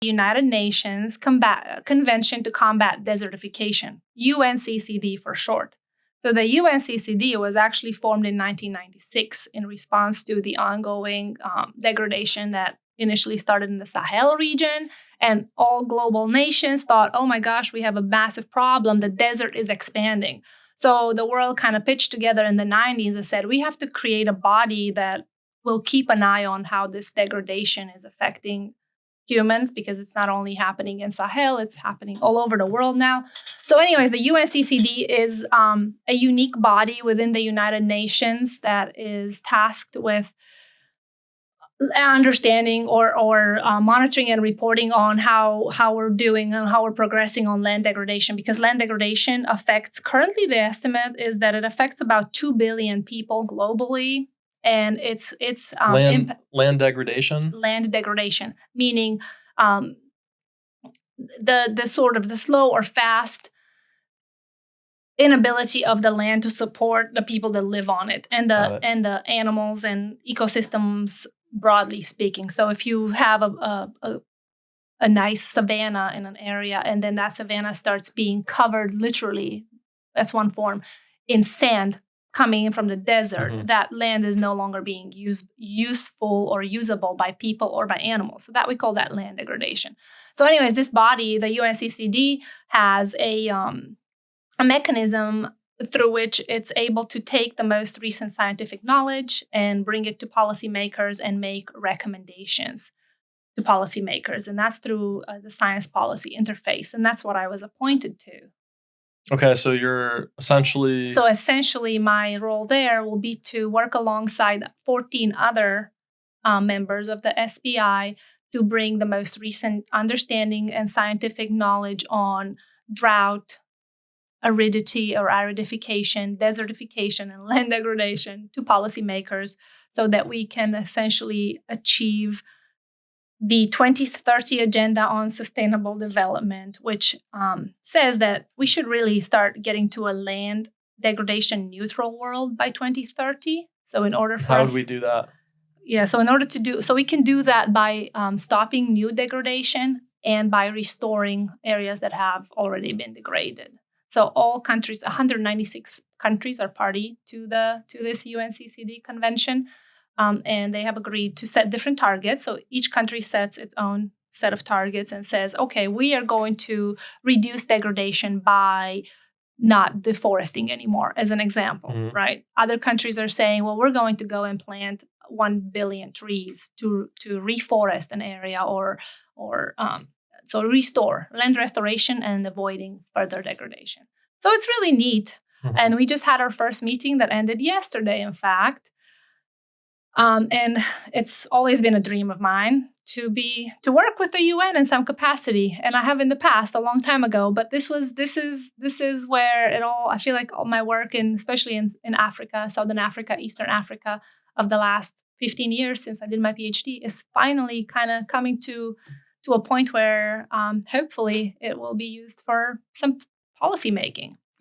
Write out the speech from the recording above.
United Nations Convention to Combat Desertification, UNCCD for short. So the UNCCD was actually formed in 1996 in response to the ongoing degradation that initially started in the Sahel region. And all global nations thought, oh my gosh, we have a massive problem. The desert is expanding. So the world kind of pitched together in the 90s and said, we have to create a body that will keep an eye on how this degradation is affecting humans, because it's not only happening in Sahel, it's happening all over the world now. So anyways, the UNCCD is a unique body within the United Nations that is tasked with understanding or monitoring and reporting on how we're doing and how we're progressing on land degradation, because land degradation affects, currently the estimate is that it affects about 2 billion people globally. And it's land degradation? Land degradation, meaning the sort of the slow or fast inability of the land to support the people that live on it and the animals and ecosystems, broadly speaking. So if you have a nice savanna in an area, and then that savanna starts being covered literally, that's one form, in sand coming in from the desert, that land is no longer being useful or usable by people or by animals. So that we call that land degradation. So anyways, this body, the UNCCD, has a mechanism through which it's able to take the most recent scientific knowledge and bring it to policymakers and make recommendations to policymakers. And that's through the science policy interface. And that's what I was appointed to. Okay, so you're essentially... So essentially, my role there will be to work alongside 14 other members of the SBI to bring the most recent understanding and scientific knowledge on drought, aridity or aridification, desertification, and land degradation to policymakers so that we can essentially achieve the 2030 Agenda on Sustainable Development, which says that we should really start getting to a land degradation neutral world by 2030. So in order for How would we do that? Yeah, so we can do that by stopping new degradation and by restoring areas that have already been degraded. So all countries, 196 countries are party to this UNCCD convention. And they have agreed to set different targets. So each country sets its own set of targets and says, okay, we are going to reduce degradation by not deforesting anymore, as an example, right? Other countries are saying, well, we're going to go and plant 1 billion trees to reforest an area or so restore, land restoration and avoiding further degradation. So it's really neat. And we just had our first meeting that ended yesterday, in fact. And it's always been a dream of mine to work with the UN in some capacity, and I have in the past, a long time ago. But this is where it all. I feel like all my work, especially in Africa, Southern Africa, Eastern Africa, of the last 15 years since I did my PhD, is finally kind of coming to a point where hopefully it will be used for some policy making.